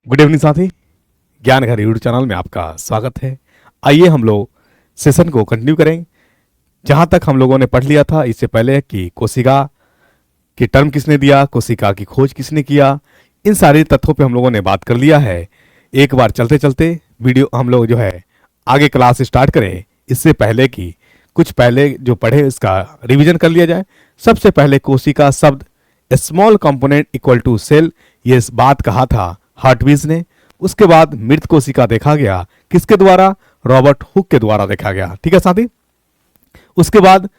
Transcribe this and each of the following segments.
Good evening साथी। ज्ञान घर यूट्यूब चैनल में आपका स्वागत है। आइए हम लोग सेशन को कंटिन्यू करें। जहां तक हम लोगों ने पढ़ लिया था इससे पहले कि कोशिका की टर्म किसने दिया, कोशिका की खोज किसने किया, इन सारे तथ्यों पे हम लोगों ने बात कर लिया है। एक बार चलते चलते वीडियो हम लोग जो है आगे क्लास स्टार्ट करें इससे पहले कि कुछ पहले जो पढ़े इसका रिवीजन कर लिया जाए। सबसे पहले कोशिका शब्द small component equal to cell, ये इस बात कहा था हार्टवीज ने। उसके बाद मृत कोशिका देखा गया किसके द्वारा, रॉबर्ट हुक के द्वारा देखा गया। ठीक है साथी। उसके बाद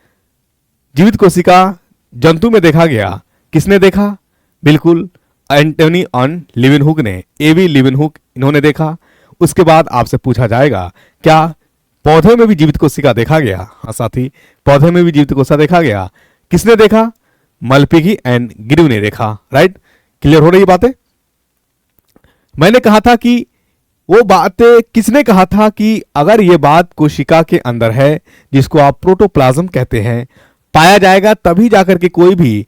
जीवित कोशिका जंतु में देखा गया, किसने देखा, बिल्कुल एंटोनी ऑन लिविनहुक ने, एवी लिविनहुक इन्होंने देखा। उसके बाद आपसे पूछा जाएगा क्या पौधे में भी जीवित कोशिका देखा गया। हाँ साथी, पौधे में भी जीवित कोशिका देखा गया। किसने देखा, मलपिगी एंड ग्रीव ने देखा। राइट, क्लियर हो रही बातें। मैंने कहा था कि वो बातें किसने कहा था कि अगर ये बात कोशिका के अंदर है जिसको आप प्रोटोप्लाज्म कहते हैं, पाया जाएगा तभी जाकर के कोई भी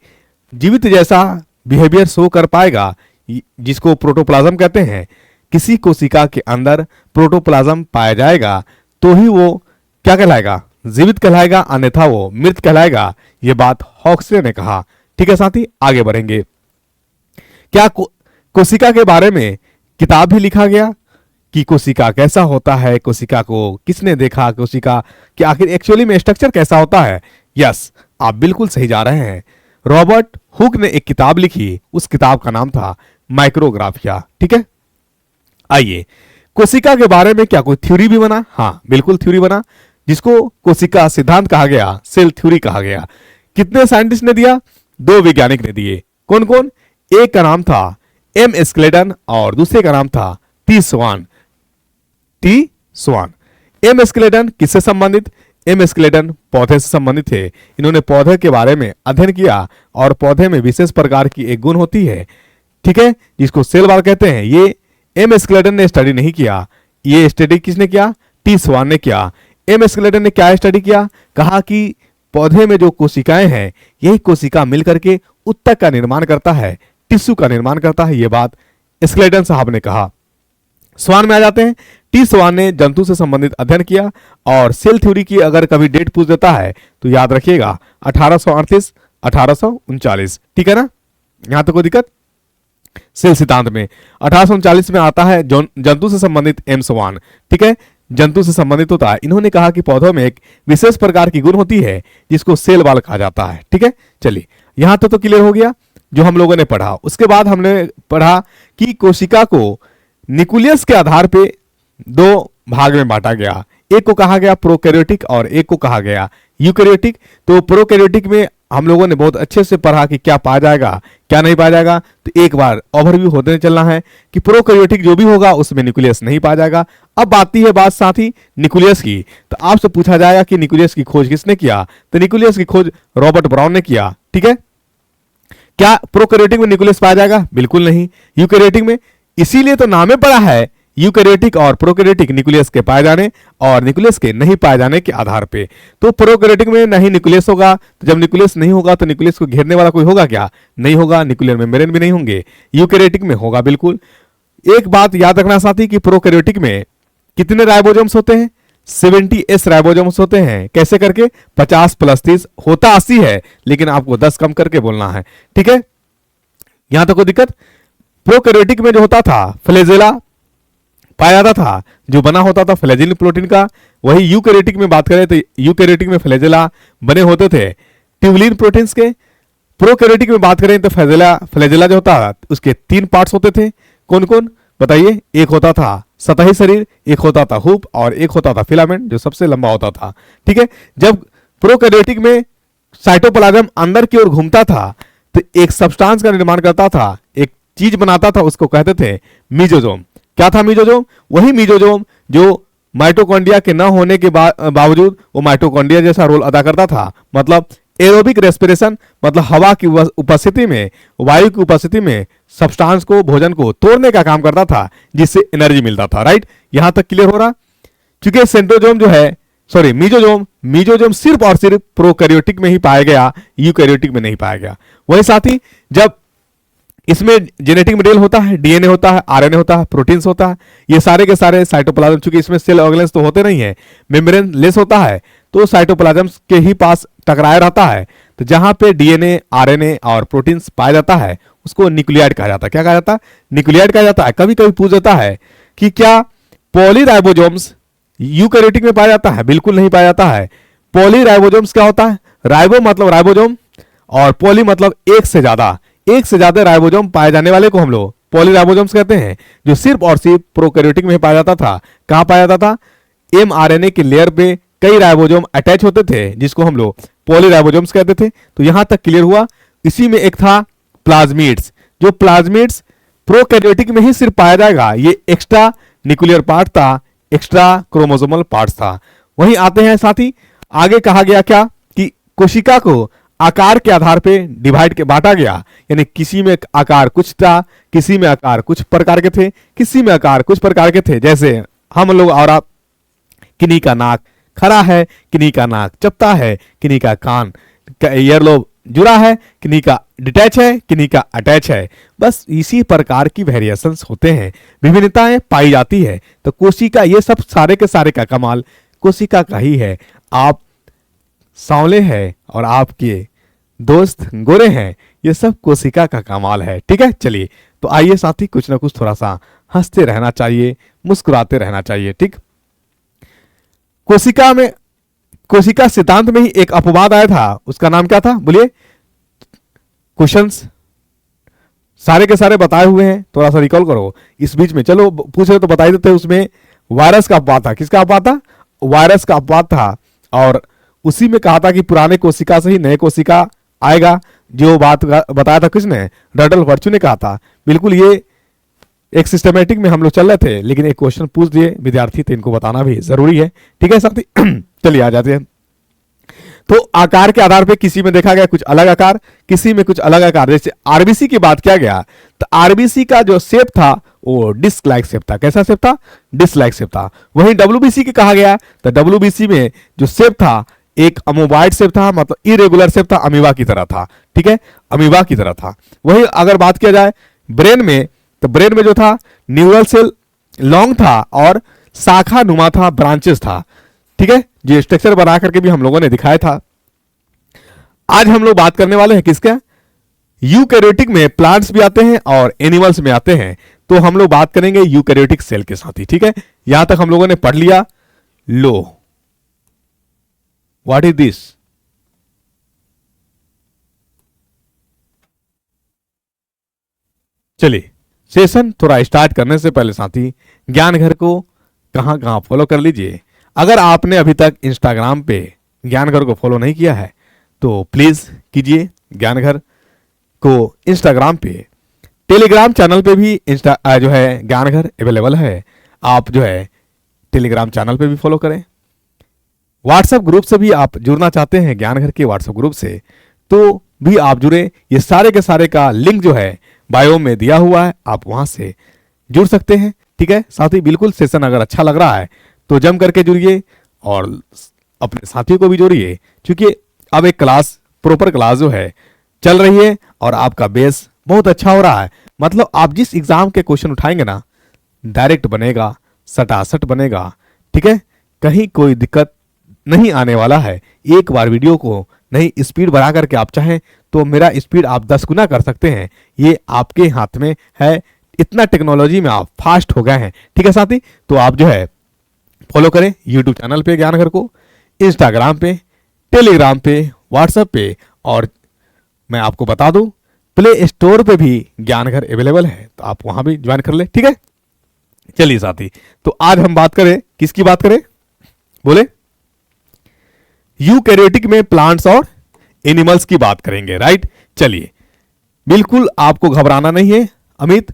जीवित जैसा बिहेवियर शो कर पाएगा, जिसको प्रोटोप्लाज्म कहते हैं। किसी कोशिका के अंदर प्रोटोप्लाज्म पाया जाएगा तो ही वो क्या कहलाएगा, जीवित कहलाएगा, अन्यथा वो मृत कहलाएगा। ये बात हॉक्सले ने कहा। ठीक है साथी, आगे बढ़ेंगे। क्या कोशिका के बारे में किताब भी लिखा गया कि कोशिका कैसा होता है, कोशिका को किसने देखा, कोशिका कि आखिर एक्चुअली में स्ट्रक्चर कैसा होता है। यस, आप बिल्कुल सही जा रहे हैं। रॉबर्ट हुक ने एक किताब लिखी, उस किताब का नाम था माइक्रोग्राफिया। ठीक है, आइए कोशिका के बारे में क्या कोई थ्योरी भी बना। हाँ बिल्कुल थ्योरी बना, जिसको कोशिका सिद्धांत कहा गया, सेल थ्योरी कहा गया। कितने साइंटिस्ट ने दिया, दो वैज्ञानिक ने दिए। कौन कौन, एक का नाम था एम स्केलेटन और दूसरे का नाम था टी स्वान। एम स्केलेटन किससे संबंधित, एम स्केलेटन पौधे से संबंधित थे। इन्होंने पौधे के बारे में अध्ययन किया और पौधे में विशेष प्रकार की एक गुण होती है, ठीक है, जिसको सेल वॉल कहते हैं। ये एम स्केलेटन ने स्टडी नहीं किया, ये स्टडी किसने किया, टी स्वान ने किया। एम स्केलेटन ने क्या स्टडी किया, कहा कि पौधे में जो कोशिकाएं हैं यही कोशिका मिलकर के उत्तक का निर्माण करता है, टिश्यू का निर्माण करता है। यह बात स्केलेटन साहब ने कहा। स्वान में आ जाते हैं। टी स्वान ने जंतु से संबंधित अध्ययन किया और सेल थ्योरी की अगर कभी डेट पूछ देता है तो याद रखिएगा 1838 1839। ठीक है ना, यहां तो कोई दिक्कत। सेल सिद्धांत में 1839 में आता है जंतु से संबंधित एम स्वान। ठीक है, जंतु से संबंधित होता है। इन्होंने कहा कि पौधों में एक विशेष प्रकार की गुण होती है जिसको सेल वॉल कहा जाता है। ठीक है, चलिए यहां तो क्लियर हो गया जो हम लोगों ने पढ़ा। उसके बाद हमने पढ़ा कि कोशिका को न्यूक्लियस के आधार पे दो भाग में बांटा गया। एक को कहा गया प्रोकैरियोटिक और एक को कहा गया यूकैरियोटिक। तो प्रोकैरियोटिक में हम लोगों ने बहुत अच्छे से पढ़ा कि क्या पाया जाएगा क्या नहीं पाया जाएगा। तो एक बार ओवरव्यू होते चलना है कि प्रोकैरियोटिक जो भी होगा उसमें न्यूक्लियस नहीं पाया जाएगा। अब आती है बात साथी न्यूक्लियस की। तो आपसे पूछा जाएगा कि न्यूक्लियस की खोज किसने किया, तो न्यूक्लियस की खोज रॉबर्ट ब्राउन ने किया। ठीक है, क्या प्रोकैरियोटिक में न्यूक्लियस पाया जाएगा, बिल्कुल नहीं। यूकैरियोटिक में, इसीलिए तो नाम में पड़ा है यूकैरियोटिक और प्रोकैरियोटिक, न्यूक्लियस के पाए जाने और न्यूक्लियस के नहीं पाए जाने के आधार पे। तो प्रोकैरियोटिक में नहीं न्यूक्लियस होगा, तो जब न्यूक्लियस नहीं होगा तो न्यूक्लियस को घेरने वाला कोई होगा क्या, नहीं होगा। न्यूक्लियर मेम्ब्रेन भी नहीं होंगे। यूकैरियोटिक में होगा बिल्कुल। एक बात याद रखना साथी कि प्रोकैरियोटिक में कितने राइबोसोम्स होते हैं, 70s राइबोसोम्स होते हैं। कैसे करके, 50 + 30 होता 80 है, लेकिन आपको 10 कम करके बोलना है। ठीक है, यहां तक कोई दिक्कत। प्रोकैरियोटिक में जो होता था फ्लैजेला पाया जाता था, जो बना होता था फ्लैजेलिन प्रोटीन का। वही यूकैरियोटिक में बात करें तो यूकैरियोटिक में फ्लैजेला बने होते थे ट्यूबुलिन प्रोटीन्स के। प्रोकैरियोटिक में बात करें तो फ्लैजेला जो होता था उसके 3 पार्ट्स होते थे। कौन कौन बताइए, एक होता था सतही शरीर, एक होता था हुप और एक होता था फिलामेंट जो सबसे लंबा होता था। ठीक है, जब प्रोकैरियोटिक में साइटोप्लाज्म अंदर की ओर घूमता था तो एक सब्सटेंस का निर्माण करता था, एक चीज बनाता था, उसको कहते थे मीजोजोम। क्या था मीजोजोम, वही मीजोजोम जो माइटोकॉन्ड्रिया के न होने के बावजूद वो माइटोकॉन्ड्रिया जैसा रोल अदा करता था। मतलब एरोबिक रेस्पिरेशन, मतलब हवा की उपस्थिति में, वायु की उपस्थिति में सब्सटेंस को, भोजन को तोड़ने का काम करता था, जिससे एनर्जी मिलता था। राइट, यहां तक क्लियर हो रहा। क्योंकि सेंट्रोजोम जो है, सॉरी मीजोजोम सिर्फ और सिर्फ प्रोकैरियोटिक में ही पाया गया, यूकैरियोटिक में नहीं पाया गया। वही साथी, जब इसमें जेनेटिक मटेरियल होता है, डीएनए होता है, आरएनए होता है, प्रोटीन्स होता है, ये सारे के सारे साइटोप्लाज्म, चूंकि इसमें सेल ऑर्गेनेल्स तो होते नहीं है, मेम्ब्रेन लेस होता है, तो साइटोप्लाज्म के ही पास टकराया रहता है। तो जहां पे डीएनए, आरएनए और प्रोटीन्स पाया जाता है उसको न्यूक्लियाइड कहा जाता है। क्या कहा जाता है? न्यूक्लियाइड कहा जाता है। कभी कभी पूछ जाता है कि क्या पॉलीराइबोसोम्स यूकैरियोटिक में पाया जाता है? बिल्कुल नहीं पाया जाता है। पॉलीराइबोसोम्स क्या होता है? राइबो मतलब राइबोसोम और पॉली मतलब एक से ज्यादा राइबोसोम पाए जाने वाले को हम लोग पॉलीराइबोसोम्स कहते हैं, जो सिर्फ और सिर्फ प्रोकैरियोटिक में पाया जाता था। कहां पाया जाता था? एमआरएनए की लेयर पे कई राइबोसोम अटैच होते थे जिसको हम लोग पॉलीराइबोसोम्स कहते थे। तो यहां तक क्लियर हुआ। इसी में एक था प्लाज्मिड्स, जो प्लाज्मिड्स प्रोकैरियोटिक में ही सिर्फ पाया जाएगा। ये एक्स्ट्रा न्यूक्लियर पार्ट था, एक्स्ट्रा क्रोमोसोमल पार्ट था। वहीं आते हैं साथी, आगे कहा गया क्या कि कोशिका को आकार के आधार पे डिवाइड के बांटा गया, यानी किसी में आकार कुछ था, किसी में आकार कुछ प्रकार के थे, किसी में आकार कुछ प्रकार के थे। जैसे हम लोग और आप, किन्हीं का नाक खड़ा है, किन्हीं का नाक चपटा है, किन्हीं का कान ईयरलोब जुड़ा है, किन्हीं का डिटैच है, किन्हीं का अटैच है। बस इसी प्रकार की वेरिएशंस होते हैं, विभिन्नताएं पाई जाती है। तो कोशिका, ये सब सारे के सारे का कमाल कोशिका का ही है। आप सांवले हैं और आपके दोस्त गोरे हैं, ये सब कोशिका का कमाल है। ठीक है, चलिए तो आइए साथी, कुछ ना कुछ थोड़ा सा हंसते रहना चाहिए, मुस्कुराते रहना चाहिए। ठीक, कोशिका सिद्धांत में ही एक अपवाद आया था, उसका नाम क्या था? बोलिए। क्वेश्चंस सारे के सारे बताए हुए हैं, थोड़ा सा रिकॉल करो इस बीच में। चलो पूछ रहे तो बता ही देते हैं। उसमें वायरस का अपवाद था। किसका अपवाद था? वायरस का अपवाद था। और उसी में कहा था कि पुराने कोशिका से ही नए कोशिका आएगा। जो बात बताया था किसने? रडल वर्चू ने कहा था। बिल्कुल, ये एक सिस्टमेटिक में हम लोग चल रहे थे, लेकिन एक क्वेश्चन पूछ दिए विद्यार्थी, तो इनको बताना भी जरूरी है। ठीक है साथी, चलिए आ जाते हैं। तो आकार के आधार पे किसी में देखा गया कुछ अलग आकार, किसी में कुछ अलग आकार। जैसे आरबीसी की बात किया गया, तो आरबीसी का जो शेप था वो डिस्क लाइक शेप था। कैसा शेप था? डिस्क लाइक शेप था। वहीं डब्ल्यूबीसी की कहा गया, तो डब्ल्यूबीसी में जो शेप था एक अमोबाइड शेप था, मतलब इरेगुलर शेप था, अमीबा की तरह था। ठीक है, अमीबा की तरह था। वहीं अगर बात किया जाए ब्रेन में, तो ब्रेन में जो था न्यूरल सेल लॉन्ग था और शाखा नुमा था, ब्रांचेस था। ठीक है, जो स्ट्रक्चर बना करके भी हम लोगों ने दिखाया था। आज हम लोग बात करने वाले हैं किसका? यूकैरियोटिक में प्लांट्स भी आते हैं और एनिमल्स में आते हैं। तो हम लोग बात करेंगे यूकैरियोटिक सेल के साथ ही। ठीक है, यहां तक हम लोगों ने पढ़ लिया। लो, व्हाट इज दिस? चलिए सेशन थोड़ा स्टार्ट करने से पहले साथी, ज्ञान घर को कहां कहां फॉलो कर लीजिए। अगर आपने अभी तक इंस्टाग्राम पे ज्ञान घर को फॉलो नहीं किया है तो प्लीज कीजिए ज्ञान घर को इंस्टाग्राम पे। टेलीग्राम चैनल पे भी जो है ज्ञान घर अवेलेबल है, आप जो है टेलीग्राम चैनल पे भी फॉलो करें। व्हाट्सएप ग्रुप से भी आप जुड़ना चाहते हैं ज्ञान घर के व्हाट्सएप ग्रुप से, तो भी आप जुड़े। ये सारे के सारे का लिंक जो है बायो में दिया हुआ है, आप वहां से जुड़ सकते हैं। ठीक है साथी, बिल्कुल सेशन अगर अच्छा लग रहा है तो जम करके जुड़िए और अपने साथियों को भी जोड़िए, क्योंकि अब एक क्लास, प्रॉपर क्लास जो है चल रही है और आपका बेस बहुत अच्छा हो रहा है। मतलब आप जिस एग्जाम के क्वेश्चन उठाएंगे ना, डायरेक्ट बनेगा, सटासट बनेगा। ठीक है, कहीं कोई दिक्कत नहीं आने वाला है। एक बार वीडियो को नहीं स्पीड बढ़ा करके आप चाहें तो मेरा स्पीड आप 10 गुना कर सकते हैं। ये आपके हाथ में है, इतना टेक्नोलॉजी में आप फास्ट हो गए हैं। ठीक है साथी, तो आप जो है फॉलो करें यूट्यूब चैनल पे ज्ञान घर को, इंस्टाग्राम पे, टेलीग्राम पे, व्हाट्सएप पे, और मैं आपको बता दूं प्ले स्टोर पे भी ज्ञान घर अवेलेबल है, तो आप वहां भी ज्वाइन कर ले। ठीक है, चलिए साथी, तो आज हम बात करें, किसकी बात करें? बोले, यूकैरियोटिक में प्लांट्स और एनिमल्स की बात करेंगे। राइट, चलिए बिल्कुल आपको घबराना नहीं है अमित,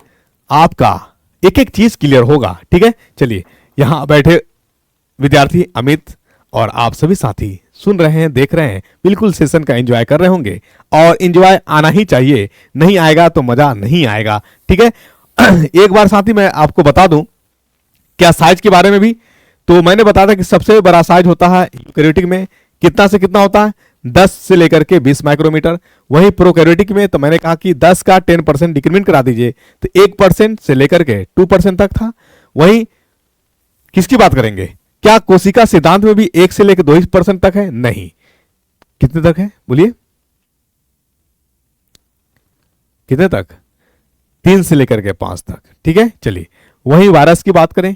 आपका एक एक चीज क्लियर होगा। ठीक है, चलिए यहां बैठे विद्यार्थी अमित और आप सभी साथी सुन रहे हैं, देख रहे हैं, बिल्कुल सेशन का एंजॉय कर रहे होंगे और एंजॉय आना ही चाहिए, नहीं आएगा तो मजा नहीं आएगा। ठीक है, एक बार साथी मैं आपको बता दूं क्या साइज के बारे में भी, तो मैंने बताया था कि सबसे बड़ा साइज होता है यूकैरियोटिक में, कितना से कितना होता है? 10 से लेकर के 20 माइक्रोमीटर। वहीं प्रोकैरियोटिक में तो मैंने कहा कि 10 का 10% डिक्रीमेंट करा दीजिए, तो 1% से लेकर के 2% तक था। वहीं किसकी बात करेंगे, क्या कोशिका सिद्धांत में भी 1 से लेकर 2% तक है? नहीं। कितने तक है बोलिए, कितने तक? 3 से लेकर के 5 तक। ठीक है, चलिए वहीं वायरस की बात करें,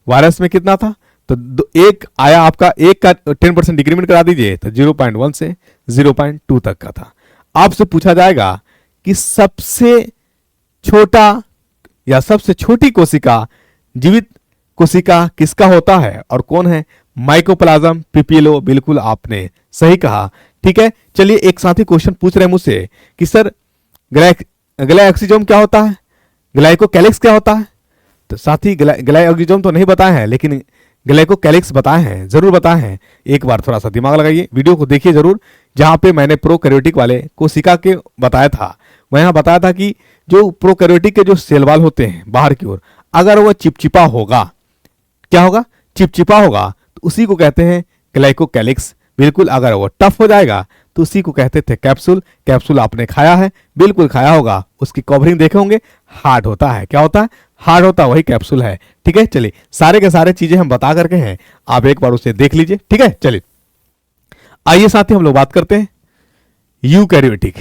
वायरस में कितना था? तो एक आया आपका, एक का 10% डिक्रीमेंट करा दीजिए तो 0.1 से 0.2 तक का था। आपसे पूछा जाएगा कि सबसे छोटा या सबसे छोटी कोशिका, जीवित कोशिका किसका होता है और कौन है? माइकोप्लाज्म पिपिलो। बिल्कुल आपने सही कहा। ठीक है, चलिए एक साथी क्वेश्चन पूछ रहे हैं मुझसे कि सर ग्लाइकोक्सिजोम क्या होता है, ग्लाइकोकैलिक्स क्या होता है? तो साथी ग्लाइकोक्सिजोम तो नहीं बताए हैं, लेकिन ग्लाइकोकैलिक्स बताए हैं, जरूर बताए हैं। एक बार थोड़ा सा दिमाग लगाइए, वीडियो को देखिए जरूर। जहां पे मैंने प्रोकैरियोटिक वाले कोशिका के बताया था, वहां बताया था कि जो प्रोकैरियोटिक के जो सेल वाल होते हैं बाहर की ओर, अगर वह चिपचिपा होगा, क्या होगा? चिपचिपा होगा, तो उसी को कहते हैं ग्लाइकोकैलिक्स। बिल्कुल, अगर वो टफ हो जाएगा तो उसी को कहते थे कैप्सूल। कैप्सूल आपने खाया है, बिल्कुल खाया होगा, उसकी कवरिंग देखे होंगे, हार्ड होता है। क्या होता है? हार्ड होता है, वही कैप्सूल है। ठीक है, चलिए सारे के सारे चीजें हम बता करके हैं, आप एक बार उसे देख लीजिए। ठीक है, चलिए आइए साथी हम लोग बात करते हैं यूकैरियोटिक।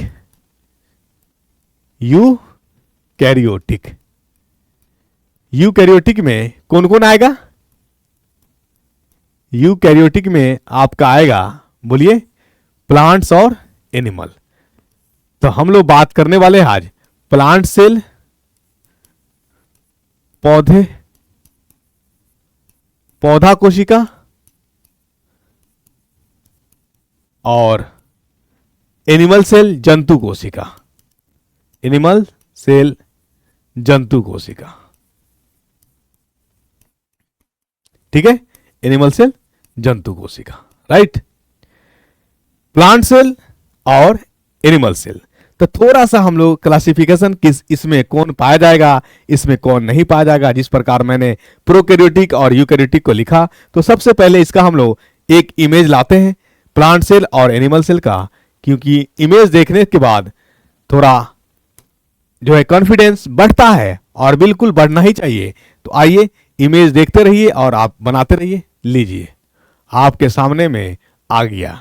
यूकैरियोटिक, यूकैरियोटिक में कौन कौन आएगा? यूकैरियोटिक में आपका आएगा, बोलिए, प्लांट्स और एनिमल। तो हम लोग बात करने वाले हैं आज प्लांट सेल, पौधे, पौधा कोशिका और एनिमल सेल, जंतु कोशिका। एनिमल सेल, जंतु कोशिका। ठीक है, एनिमल सेल, जंतु कोशिका, राइट। प्लांट सेल और एनिमल सेल। तो थोड़ा सा हम लोग क्लासिफिकेशन किस, इसमें कौन पाया जाएगा, इसमें कौन नहीं पाया जाएगा, जिस प्रकार मैंने प्रोकैरियोटिक और यूकैरियोटिक को लिखा। तो सबसे पहले इसका हम लोग एक इमेज लाते हैं प्लांट सेल और एनिमल सेल का, क्योंकि इमेज देखने के बाद थोड़ा जो है कॉन्फिडेंस बढ़ता है, और बिल्कुल बढ़ना ही चाहिए। तो आइए इमेज देखते रहिए और आप बनाते रहिए। लीजिए, आपके सामने में आ गया।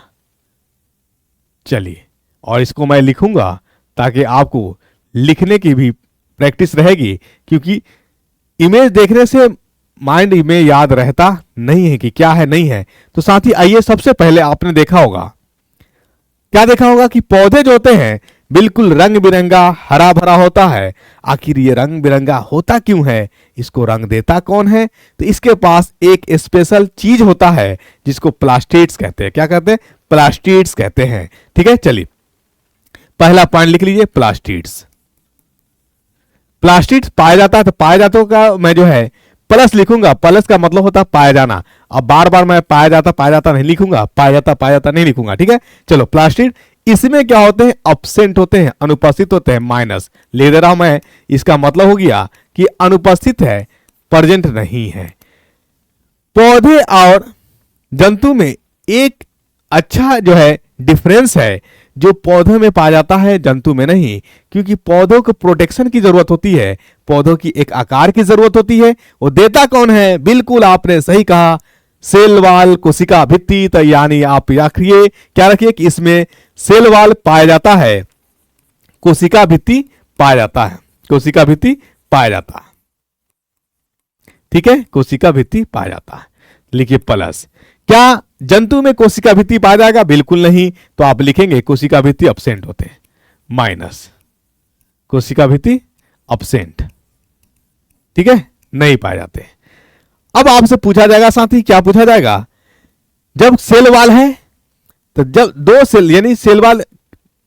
चलिए, और इसको मैं लिखूंगा ताकि आपको लिखने की भी प्रैक्टिस रहेगी, क्योंकि इमेज देखने से माइंड में याद रहता नहीं है कि क्या है नहीं है। तो साथ ही आइए, सबसे पहले आपने देखा होगा, क्या देखा होगा कि पौधे जो होते हैं बिल्कुल रंग बिरंगा हरा भरा होता है। आखिर ये रंग बिरंगा होता क्यों है? इसको रंग देता कौन है? तो इसके पास एक स्पेशल चीज होता है जिसको प्लास्टिड्स कहते हैं। क्या कहते हैं? प्लास्टिड्स कहते हैं। ठीक है, चलिए पहला पॉइंट लिख लीजिए, प्लास्टिड्स। प्लास्टिड्स पाया जाता है, तो पाया जाता का मैं जो है प्लस लिखूंगा। प्लस का मतलब होता है पाया जाना। अब बार बार मैं पाया जाता नहीं लिखूंगा, पाया जाता नहीं लिखूंगा। ठीक है, चलो प्लास्टिड, इसमें क्या होते हैं? अब्सेंट होते हैं, अनुपस्थित होते हैं। माइनस ले दे रहा हूं मैं, इसका मतलब हो गया कि अनुपस्थित है, प्रेजेंट नहीं है। पौधे और जंतु में एक अच्छा जो है डिफरेंस है, जो पौधों में पाया जाता है जंतु में नहीं, क्योंकि पौधों को प्रोटेक्शन की जरूरत होती है, पौधों की एक आकार की जरूरत होती है। वो देता कौन है? बिल्कुल आपने सही कहा, सेल वाल, कोशिका भित्ति। तो यानी आप रखिए, क्या रखिए कि इसमें सेल वाल पाया जाता है, कोशिका भित्ति पाया जाता है, कोशिका भित्ति पाया जाता है। ठीक है, कोशिका भित्ति पाया जाता है। लिखिए प्लस। क्या जंतु में कोशिका भित्ति पाया जाएगा? बिल्कुल नहीं। तो आप लिखेंगे कोशिका भित्ति अब्सेंट होते हैं, माइनस कोशिका भित्ति अब्सेंट। ठीक है, नहीं पाए जाते। अब आपसे पूछा जाएगा साथी, क्या पूछा जाएगा? जब सेल वाल है, तो जब दो सेल यानी सेल वाल,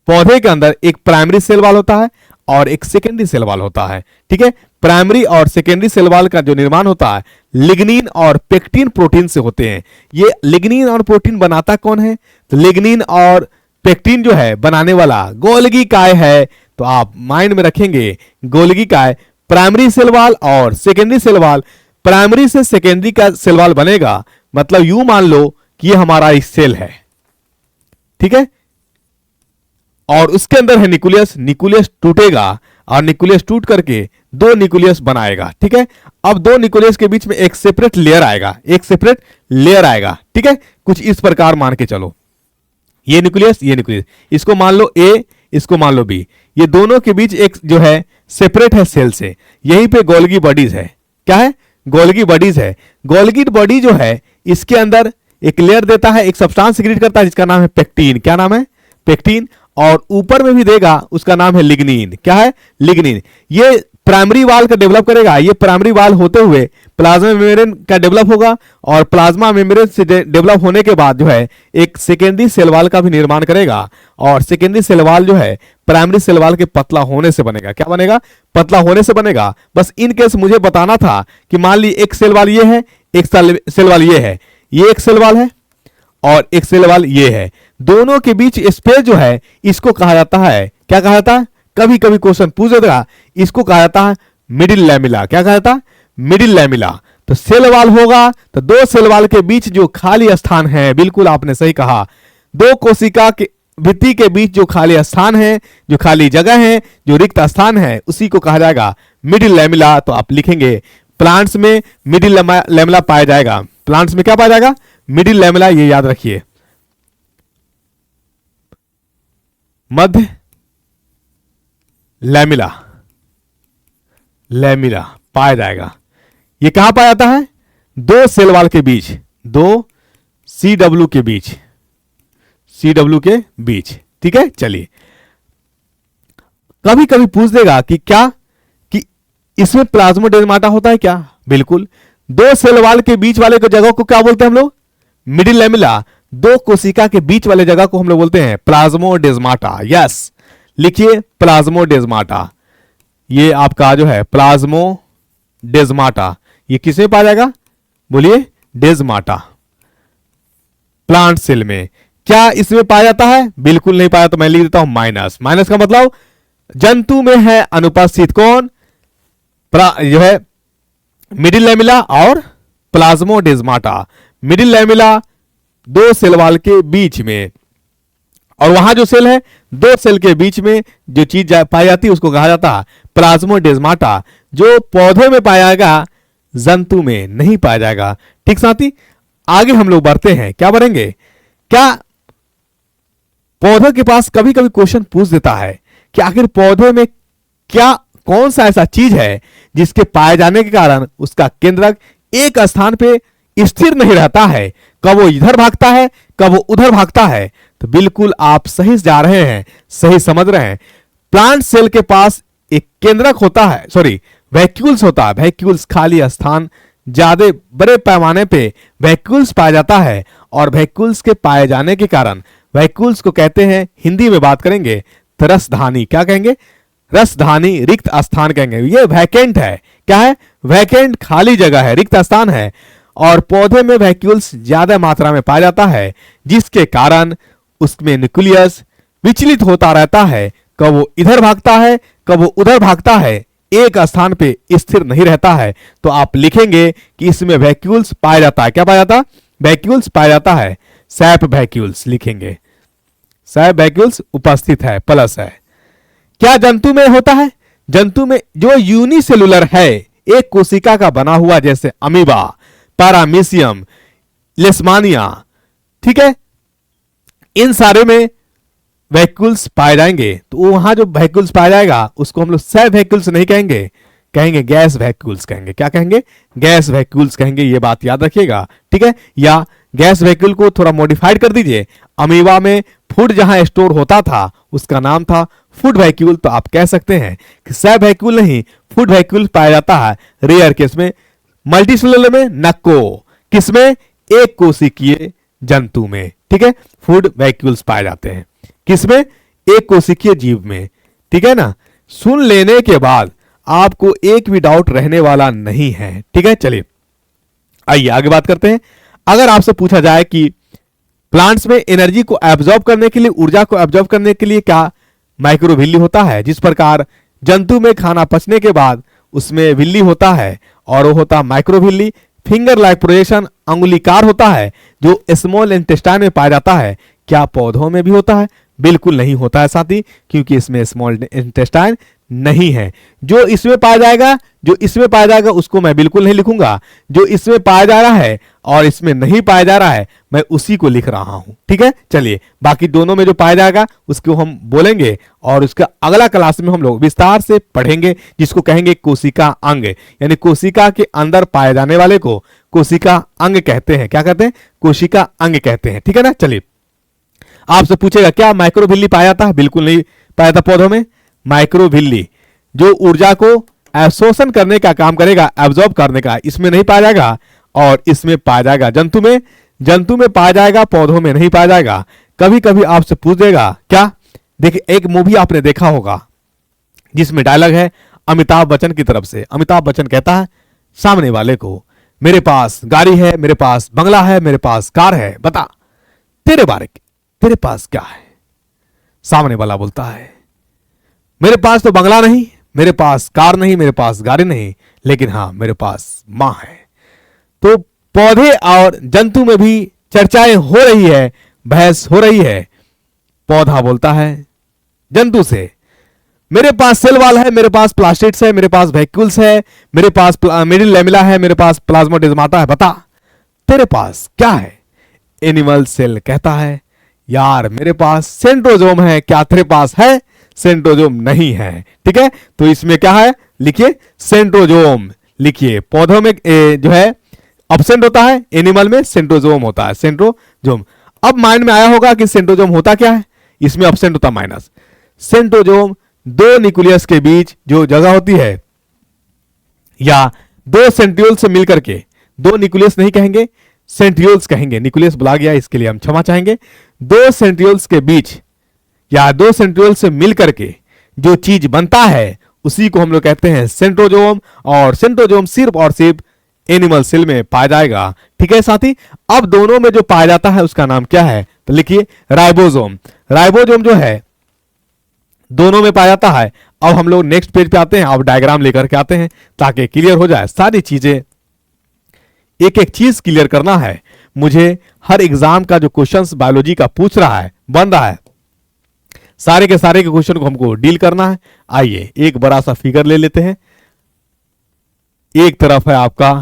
पौधे के अंदर एक प्राइमरी सेल वाल होता है और एक सेकेंडरी सेल वाल होता है। ठीक है, प्राइमरी और सेकेंडरी सेल वाल का जो निर्माण होता है लिग्निन और पेक्टिन प्रोटीन से होते हैं। ये लिग्निन और प्रोटीन बनाता कौन है? तो लिग्निन और पेक्टिन जो है बनाने वाला गोल्गी काय है। तो आप माइंड में रखेंगे गोल्गी काय, प्राइमरी सेल वाल और सेकेंडरी सेल वाल। प्राइमरी से सेकेंडरी का सेल वाल बनेगा, मतलब यूं मान लो कि ये हमारा एक सेल है। ठीक है, और उसके अंदर है न्यूक्लियस। न्यूक्लियस टूटेगा और न्यूक्लियस टूट करके दो न्यूक्लियस बनाएगा। ठीक है, अब दो न्यूक्लियस के बीच में एक सेपरेट लेयर आएगा, एक सेपरेट लेयर आएगा। ठीक है, कुछ इस प्रकार मान के चलो, ये न्यूक्लियस, ये न्यूक्लियस, इसको मान लो ए, इसको मान लो बी, ये दोनों के बीच एक जो है सेपरेट है सेल से। यहीं पे गोल्गी बॉडीज है। क्या है? गोल्गी बॉडीज है। गोल्गी बॉडी जो है इसके अंदर एक लेयर देता है, एक सब्सटेंस सिक्रीट करता है जिसका नाम है पेक्टिन। क्या नाम है? पेक्टिन। और ऊपर में भी देगा, उसका नाम है लिग्निन। क्या है? लिग्निन। ये प्राइमरी वाल का डेवलप करेगा। ये प्राइमरी वाल होते हुए प्लाज्मा मेम्ब्रेन का डेवलप होगा और प्लाज्मा मेम्ब्रेन से डेवलप होने के बाद जो है एक सेकेंडरी सेल वाल का भी निर्माण करेगा। और सेकेंडरी सेल वाल जो है प्राइमरी सेल वाल के पतला होने से बनेगा। क्या बनेगा? पतला होने से बनेगा। बस इन केस मुझे बताना था कि मान ली एक सेल वाल ये है, एक सेल वाल ये है, ये एक सेल वाल है और एक सेल वाल ये है। दोनों के बीच स्पेस जो है इसको कहा जाता है, क्या कहा जाता है? कभी कभी क्वेश्चन पूछ देगा, इसको कहा जाता है मिडिल लैमिला। क्या कहा जाता है? Middle lamella. तो सेल वाल होगा तो दो सेल वाल के बीच जो खाली स्थान है, बिल्कुल आपने सही कहा, दो कोशिका के भित्ति के बीच जो खाली स्थान है, जो खाली जगह है, जो रिक्त स्थान है, उसी को कहा जाएगा मिडिल लैमिला। तो आप लिखेंगे प्लांट्स में मिडिल लैमिला पाया जाएगा। प्लांट्स में क्या पाया जाएगा? मिडिल लैमिला, ये याद रखिए। मध्य लैमिला, लैमिला पाया जाएगा। ये कहां पाया जाता है? दो सेल वाल के बीच, दो CW के बीच, CW के बीच। ठीक है, चलिए। कभी कभी पूछ देगा कि क्या कि इसमें प्लाज्मोडेस्माटा होता है क्या? बिल्कुल। दो सेल वाल के बीच वाले को जगह को क्या बोलते हैं हम लोग? Middle lamella. दो कोशिका के बीच वाले जगह को हम लोग बोलते हैं प्लाज्मोडेस्माटा। यस, लिखिए प्लाज्मोडेस्माटा। ये आपका जो है प्लाज्मोडेस्माटा, ये किसमें पाया जाएगा? बोलिए, डेस्माटा। प्लांट सेल में। क्या इसमें पाया जाता है? बिल्कुल नहीं पाया। तो मैं लिख देता हूं माइनस। माइनस का मतलब जंतु में है अनुपस्थित। कौन? जो है मिडिल लैमिला और प्लाज्मोडेस्माटा। मिडिल लैमिला दो सेल वाल के बीच में, और वहां जो सेल है दो सेल के बीच में जो चीज पाई जाती है उसको कहा जाता है प्लाज्मोडेस्माटा, जो पौधे में पाया जाएगा, जंतु में नहीं पाया जाएगा। ठीक साथी, आगे हम लोग बढ़ते हैं। क्या बढ़ेंगे? क्या पौधे के पास कभी कभी क्वेश्चन पूछ देता है कि आखिर पौधे में क्या, कौन सा ऐसा चीज है जिसके पाए जाने के कारण उसका केंद्रक एक स्थान पे स्थिर नहीं रहता है, कब वो इधर भागता है, कब वो उधर भागता है। तो बिल्कुल आप सही जा रहे हैं, सही समझ रहे हैं। प्लांट सेल के पास एक केंद्रक होता है, सॉरी वैक्यूल्स होता है। वैक्यूल्स खाली स्थान, ज्यादा बड़े पैमाने पे वैक्यूल्स पाया जाता है। और वैक्यूल्स के पाए जाने के कारण वैक्यूल्स को कहते हैं, हिंदी में बात करेंगे तो रसधानी। क्या कहेंगे? रसधानी, रिक्त स्थान कहेंगे। ये वैकेंट है। क्या है? वैकेंट, खाली जगह है, रिक्त स्थान है। और पौधे में वैक्यूल्स ज्यादा मात्रा में पाया जाता है, जिसके कारण उसमें न्यूक्लियस विचलित होता रहता है, कब वो इधर भागता है, कब वो उधर भागता है, एक स्थान पे स्थिर नहीं रहता है। तो आप लिखेंगे कि इसमें वैक्यूल्स पाया जाता है। क्या पाया जाता है? वैक्यूल्स पाया जाता है। सैप वैक्यूल्स लिखेंगे, सैप वैक्यूल्स उपस्थित है, प्लस है। क्या जंतु में होता है? जंतु में जो यूनिसेलुलर है, एक कोशिका का बना हुआ, जैसे अमीबा, पैरामीशियम, लेशमानिया, ठीक है, इन सारे में वैक्यूल्स पाए जाएंगे। तो वहां जो वैक्यूल्स पाया जाएगा उसको हम लोग सैप वैक्यूल्स नहीं कहेंगे, कहेंगे गैस वैक्यूल्स कहेंगे। क्या कहेंगे? गैस वैक्यूल्स कहेंगे। ये बात याद रखिएगा, ठीक है। या गैस वैक्यूल को थोड़ा मॉडिफाइड कर दीजिए। अमीबा में फूड जहां स्टोर होता था उसका नाम था फूड वैक्यूल, तो आप कह सकते हैं कि सैप वैक्यूल नहीं, फूड वैक्यूल पाया जाता है रेयर केस में। मल्टीसेलुलर में नक्को, किसमें? एक कोशिकीय जंतु में, ठीक है, फूड वैक्यूल्स पाए जाते हैं। किसमें? एक कोशिकीय जीव में, ठीक है ना। सुन लेने के बाद आपको एक भी डाउट रहने वाला नहीं है, ठीक है। चलिए आइए आगे बात करते हैं। अगर आपसे पूछा जाए कि प्लांट्स में एनर्जी को एब्जॉर्ब करने के लिए, ऊर्जा को एब्जॉर्ब करने के लिए क्या माइक्रोविल्ली होता है? जिस प्रकार जंतु में खाना पचने के बाद उसमें विल्ली होता है और वो होता माइक्रोविल्ली। फिंगर लाइक प्रोजेक्शन, अंगुलिकार होता है, जो स्मॉल इंटेस्टाइन में पाया जाता है। क्या पौधों में भी होता है? बिल्कुल नहीं होता है साथी, क्योंकि इसमें स्मॉल इंटेस्टाइन नहीं है। जो इसमें पाया जाएगा उसको मैं बिल्कुल नहीं लिखूंगा। जो इसमें पाया जा रहा है और इसमें नहीं पाया जा रहा है, मैं उसी को लिख रहा हूं। ठीक है, चलिए बाकी दोनों में जो पाया जाएगा उसको हम बोलेंगे और उसका अगला क्लास में हम लोग विस्तार से पढ़ेंगे, जिसको कहेंगे कोशिका अंग। यानी कोशिका के अंदर पाए जाने वाले को कोशिका अंग कहते हैं। क्या कहते हैं? कोशिका अंग कहते हैं। ठीक है ना। चलिए, आपसे पूछेगा क्या माइक्रोविल्ली पाया जाता है? बिल्कुल नहीं पाया था पौधों में। माइक्रोविल्ली जो ऊर्जा को अवशोषण करने का काम करेगा, एब्जॉर्ब करने का, इसमें नहीं पाया जाएगा और इसमें पाया जाएगा जंतु में पाया जाएगा, पौधों में नहीं पाया जाएगा। कभी कभी आपसे पूछ देगा क्या, देखिए एक मूवी आपने देखा होगा जिसमें डायलॉग है अमिताभ बच्चन की तरफ से। अमिताभ बच्चन कहता है सामने वाले को, मेरे पास गाड़ी है, मेरे पास बंगला है, मेरे पास कार है, बता तेरे पास क्या है? सामने वाला बोलता है मेरे पास तो बंगला नहीं, मेरे पास कार नहीं, मेरे पास गाड़ी नहीं, लेकिन हां मेरे पास मां है। तो पौधे और जंतु में भी चर्चाएं हो रही है, बहस हो रही है। पौधा बोलता है जंतु से, मेरे पास सेल वॉल है, मेरे पास प्लास्टिड्स है, मेरे पास वैक्यूल्स है, मेरे पास मिडिल लैमेला है, मेरे पास प्लाज्मोडेस्माटा है, बता तेरे पास क्या है? एनिमल सेल कहता है यार मेरे पास सेंट्रोजोम है, क्या तेरे पास है? सेंट्रोजोम नहीं है। ठीक है, तो इसमें क्या है? लिखिए सेंट्रोजोम लिखिए। पौधों में जो है एब्सेंट होता है, एनिमल में सेंट्रोजोम होता है, सेंट्रोजोम। अब माइंड में आया होगा कि सेंट्रोजोम होता क्या है? इसमें एब्सेंट होता माइनस। सेंट्रोजोम दो न्यूक्लियस के बीच जो जगह होती है, या दो सेंट्रियोल्स से मिलकर के, दो न्यूक्लियस नहीं कहेंगे, सेंट्रियोल्स कहेंगे, न्यूक्लियस बुला गया इसके लिए हम क्षमा चाहेंगे। दो सेंट्रियोल्स के बीच या दो सेंट्रियोल्स से मिलकर के जो चीज बनता है उसी को हम लोग कहते हैं सेंट्रोजोम, और सेंट्रोजोम सिर्फ और सिर्फ एनिमल सेल में पाया जाएगा। ठीक है साथी, अब दोनों में जो पाया जाता है उसका नाम क्या है? तो लिखिए राइबोसोम। राइबोसोम जो है दोनों में पाया जाता है। अब हम लोग नेक्स्ट पेज पे आते हैं, अब डायग्राम लेकर के आते हैं ताकि क्लियर हो जाए सारी चीजें। एक एक चीज क्लियर करना है मुझे। हर एग्जाम का जो क्वेश्चंस बायोलॉजी का पूछ रहा है, बन रहा है, सारे के क्वेश्चन को हमको डील करना है। आइए एक बड़ा सा फिगर ले लेते हैं। एक तरफ है आपका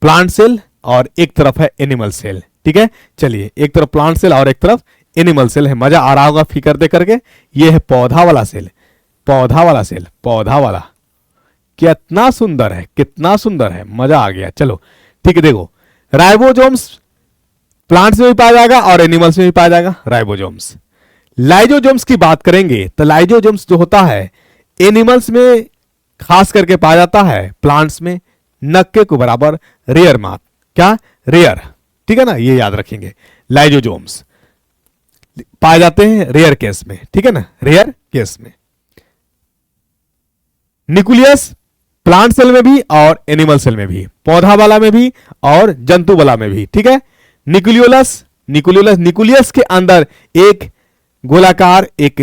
प्लांट सेल और एक तरफ है एनिमल सेल। ठीक है, चलिए एक तरफ प्लांट सेल और एक तरफ एनिमल सेल है। मजा आ रहा होगा फिगर देख करके। ये है पौधा वाला सेल, पौधा वाला कितना सुंदर है, कितना सुंदर है, मजा आ गया। चलो ठीक है, देखो राइबोसोम्स प्लांट्स में भी पाया जाएगा और एनिमल्स में भी पाया जाएगा राइबोसोम्स। लाइजोसोम्स की बात करेंगे तो लाइजोसोम्स जो होता है एनिमल्स में खास करके पाया जाता है, प्लांट्स में नक्के को बराबर रेयर मात, क्या रेयर। ठीक है ना, ये याद रखेंगे। लाइजोसोम्स पाए जाते हैं रेयर केस में। ठीक है ना, रेयर केस में। न्यूक्लियस प्लांट सेल में भी और एनिमल सेल में भी, पौधा वाला में भी और जंतु वाला में भी। ठीक है, न्यूक्लियस के अंदर एक गोलाकार, एक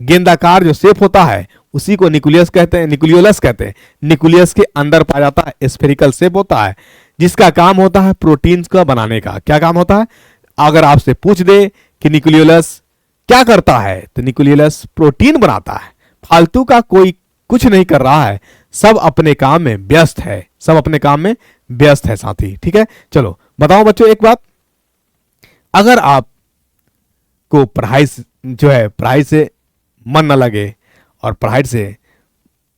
गेंदाकार जो शेप होता है उसी को न्यूक्लियस कहते हैं, न्यूक्लियोलस कहते हैं। न्यूक्लियस के अंदर पाया जाता है स्फेरिकल शेप होता है, जिसका काम होता है प्रोटीन्स का बनाने का। क्या काम होता है? अगर आपसे पूछ दे कि न्यूक्लियोलस क्या करता है, तो न्यूक्लियोलस प्रोटीन बनाता है। फालतू का कोई कुछ नहीं कर रहा है, सब अपने काम में व्यस्त है, सब अपने काम में व्यस्त है साथी। ठीक है, चलो बताओ बच्चों एक बात, अगर आप को पढ़ाई से मन न लगे और पढ़ाई से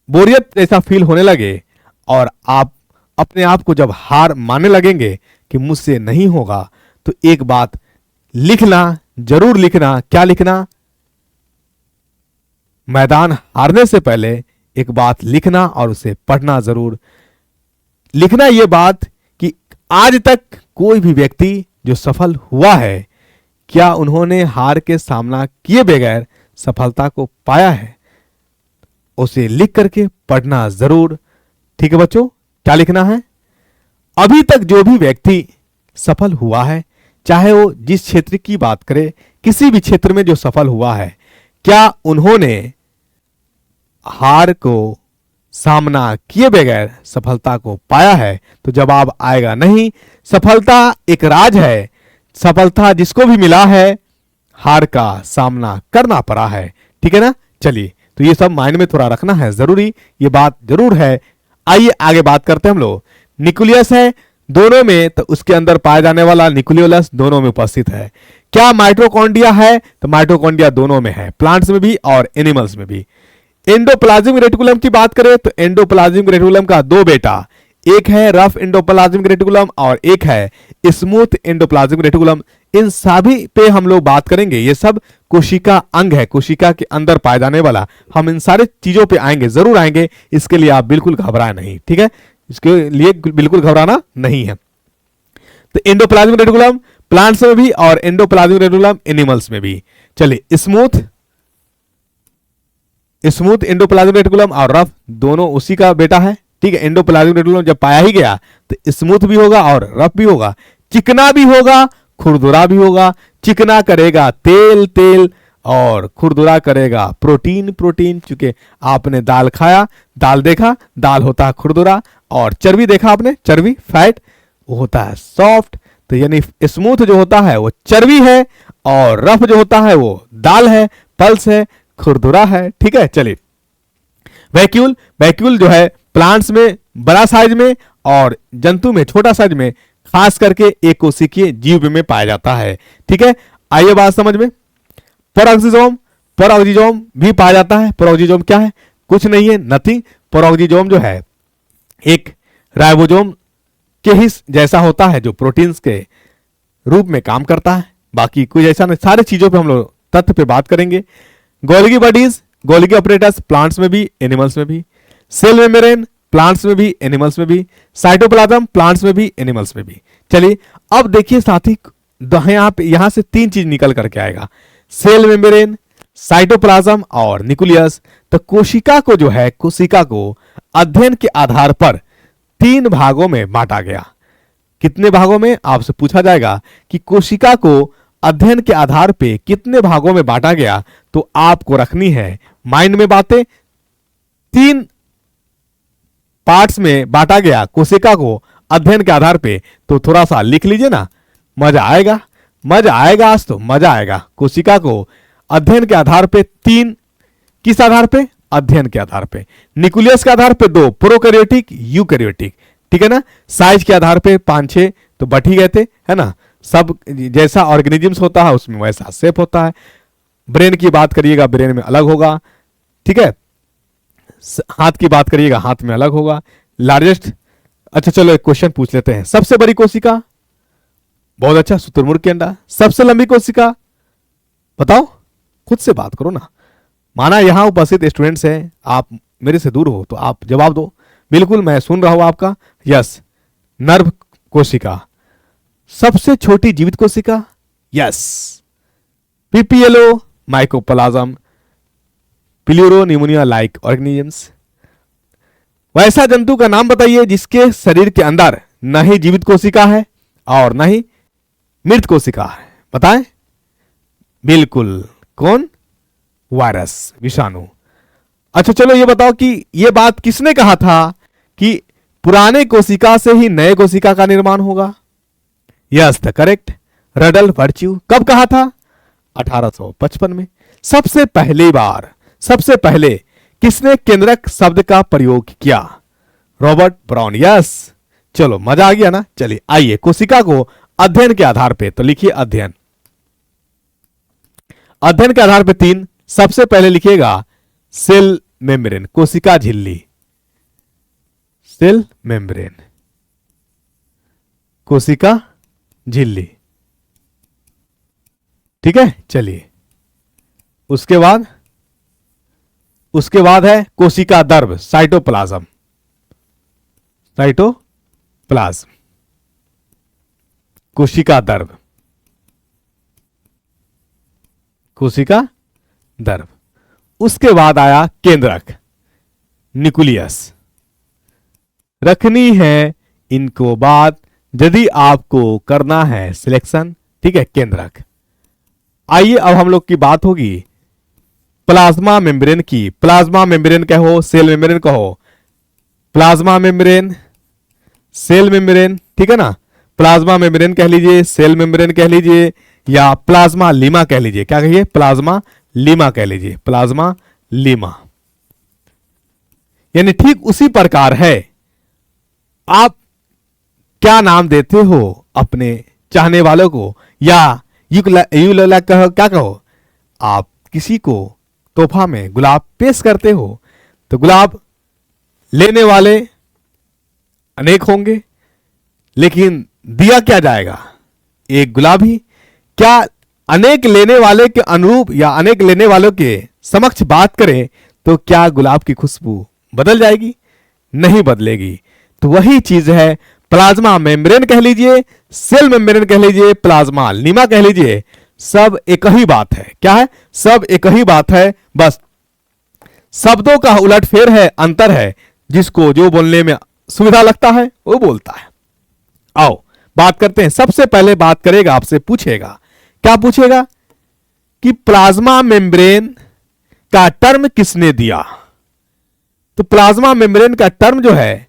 बोरियत ऐसा फील होने लगे और आप अपने आप को जब हार मानने लगेंगे कि मुझसे नहीं होगा, तो एक बात लिखना, जरूर लिखना। क्या लिखना? मैदान हारने से पहले एक बात लिखना और उसे पढ़ना जरूर। लिखना यह बात कि आज तक कोई भी व्यक्ति जो सफल हुआ है, क्या उन्होंने हार के सामना किए बगैर सफलता को पाया है? उसे लिख करके पढ़ना जरूर। ठीक है बच्चों, क्या लिखना है? अभी तक जो भी व्यक्ति सफल हुआ है, चाहे वो जिस क्षेत्र की बात करे, किसी भी क्षेत्र में जो सफल हुआ है, क्या उन्होंने हार को सामना किए बगैर सफलता को पाया है? तो जवाब आएगा नहीं। सफलता एक राज है, सफलता जिसको भी मिला है हार का सामना करना पड़ा है। ठीक है ना। चलिए, तो ये सब माइंड में थोड़ा रखना है जरूरी, ये बात जरूर है। आइए आगे बात करते हैं हम लोग। न्यूक्लियस है दोनों में, तो उसके अंदर पाया जाने वाला न्यूक्लियोलस दोनों में उपस्थित है। क्या माइटोकॉन्ड्रिया है? तो माइटोकॉन्ड्रिया दोनों में है, प्लांट्स में भी और एनिमल्स में भी। एंडोप्लाज्मिक रेटिकुलम की बात करें तो एंडोप्लाज्मिक रेटिकुलम का दो बेटा, एक है रफ एंडोप्लाज्मिक रेटिकुलम और एक है स्मूथ एंडोप्लाज्मिक रेटिकुलम। इन सभी पे हम लोग बात करेंगे। ये सब कोशिका अंग है, कोशिका के अंदर पाए जाने वाला। हम इन सारे चीजों पे आएंगे, जरूर आएंगे। इसके लिए आप बिल्कुल घबराए नहीं। ठीक है, इसके लिए बिल्कुल घबराना नहीं है। तो एंडोप्लाज्मिक रेटिकुलम प्लांट्स में भी और एंडोप्लाज्मिक रेटिकुलम एनिमल्स में भी। चलिए, स्मूथ एंडोप्लाज्मिक रेटिकुलम और रफ दोनों उसी का बेटा है। ठीक है, एंडोप्लाज्मिक रेटिकुलम जब पाया ही गया तो स्मूथ भी होगा और रफ भी होगा, चिकना भी होगा, खुरदुरा भी होगा। चिकना करेगा तेल तेल और खुरदुरा करेगा प्रोटीन प्रोटीन। चूंकि आपने दाल खाया, दाल देखा, दाल होता है खुरदुरा, और चर्बी देखा आपने, चर्बी फैट, वो होता है सॉफ्ट। तो यानी स्मूथ जो होता है वो चर्बी है और रफ जो होता है वो दाल है, पल्स है, खुरदुरा है। ठीक है। चलिए, वैक्यूल जो है प्लांट्स में बड़ा साइज में और जंतु में छोटा साइज में, खास करके एक कोशिकीय जीव में पाया जाता है। ठीक है, आइए बात समझ में। पराक्सीजोम भी पाया जाता है। पराक्सीजोम क्या है? कुछ नहीं है, नथिंग। पराक्सीजोम जो है एक राइबोसोम के ही जैसा होता है, जो प्रोटीन्स के रूप में काम करता है। बाकी कुछ ऐसा नहीं, सारी चीजों पे हम लोग तथ्य पे बात करेंगे। Golgi bodies, Golgi operators plants में भी एनिमल्स में भी। सेल मेम्ब्रेन प्लांट्स में भी एनिमल्स में भी। साइटोप्लाज्म प्लांट्स में भी एनिमल्स में भी। चलिए, अब देखिए साथी, यहां से तीन चीज निकल करके आएगा, सेल मेम्ब्रेन, साइटोप्लाज्म और न्यूक्लियस। तो कोशिका को जो है, कोशिका को अध्ययन के आधार पर तीन भागों में बांटा गया। कितने भागों में आपसे पूछा जाएगा कि कोशिका को अध्ययन के आधार पे कितने भागों में बांटा गया, तो आपको रखनी है माइंड में बातें। तीन पार्ट्स में बांटा गया कोशिका को अध्ययन के आधार पे, तो थोड़ा सा लिख लीजिए ना, मजा आएगा, मजा आएगा। आज तो मजा आएगा। कोशिका को अध्ययन के आधार पे तीन, किस आधार पे? अध्ययन के आधार पे। न्यूक्लियस के आधार पे दो, प्रोकैरियोटिक, यूकैरियोटिक। ठीक है ना। साइज के आधार पे 5-6 तो बट ही गए थे, है ना। सब जैसा ऑर्गेनिजम्स होता है उसमें वैसा शेप होता है। ब्रेन की बात करिएगा, ब्रेन में अलग होगा। ठीक है, हाथ की बात करिएगा, हाथ में अलग होगा। लार्जेस्ट, अच्छा चलो एक क्वेश्चन पूछ लेते हैं। सबसे बड़ी कोशिका, बहुत अच्छा, शुतुरमुर्ग के अंडा। सबसे लंबी कोशिका बताओ, खुद से बात करो ना। माना यहां उपस्थित स्टूडेंट्स हैं, आप मेरे से दूर हो तो आप जवाब दो। बिल्कुल, मैं सुन रहा हूं आपका। यस, नर्व कोशिका। सबसे छोटी जीवित कोशिका, yes, PPLO, mycoplasma, pleuro pneumonia like organisms. वैसा जंतु का नाम बताइए जिसके शरीर के अंदर न ही जीवित कोशिका है और न ही मृत कोशिका है, बताएं। बिल्कुल, कौन? वायरस, विषाणु। अच्छा चलो ये बताओ कि ये बात किसने कहा था कि पुराने कोशिका से ही नए कोशिका का निर्माण होगा? Yes the correct, Rudolf Virchow. कब कहा था? 1855 में। सबसे पहले किसने केंद्रक शब्द का प्रयोग किया? Robert brown. यस, चलो मजा आ गया ना। चलिए आइए, कोशिका को अध्ययन के आधार पे, तो लिखिए अध्ययन। अध्ययन के आधार पे तीन, सबसे पहले लिखिएगा सेल मेम्ब्रेन, कोशिका झिल्ली। सेल मेम्ब्रेन, कोशिका झिल्ली। ठीक है, चलिए उसके बाद है कोशिका दर्भ, साइटोप्लाज्म। कोशिका दर्भ। उसके बाद आया केंद्रक, न्यूक्लियस। रखनी है इनको बात यदि आपको करना है सिलेक्शन। ठीक है, केंद्रक। आइए अब हम लोग की बात होगी प्लाज्मा मेम्ब्रेन की। प्लाज्मा मेम्ब्रेन कहो, सेल मेम्ब्रेन कहो, प्लाज्मा मेम्ब्रेन, सेल मेम्ब्रेन। ठीक है ना, प्लाज्मा मेम्ब्रेन कह लीजिए, सेल मेम्ब्रेन कह लीजिए, या प्लाज्मा लीमा कह लीजिए। क्या कहिए? प्लाज्मा लीमा कह लीजिए, प्लाज्मा लीमा। यानी ठीक उसी प्रकार है, आप क्या नाम देते हो अपने चाहने वालों को, या यू क्या कहो, आप किसी को तोहफा में गुलाब पेश करते हो तो गुलाब लेने वाले अनेक होंगे, लेकिन दिया क्या जाएगा? एक गुलाब ही। क्या अनेक लेने वाले के अनुरूप या अनेक लेने वालों के समक्ष बात करें तो क्या गुलाब की खुशबू बदल जाएगी? नहीं बदलेगी। तो वही चीज है, प्लाज्मा मेम्ब्रेन कह लीजिए, सेल मेम्ब्रेन कह लीजिए, प्लाज्मा लीमा कह लीजिए, सब एक ही बात है। क्या है? सब एक ही बात है, बस शब्दों का उलटफेर है, अंतर है। जिसको जो बोलने में सुविधा लगता है वो बोलता है। आओ बात करते हैं। सबसे पहले बात करेगा, आपसे पूछेगा, क्या पूछेगा कि प्लाज्मा मेम्ब्रेन का टर्म किसने दिया? तो प्लाज्मा मेम्ब्रेन का टर्म जो है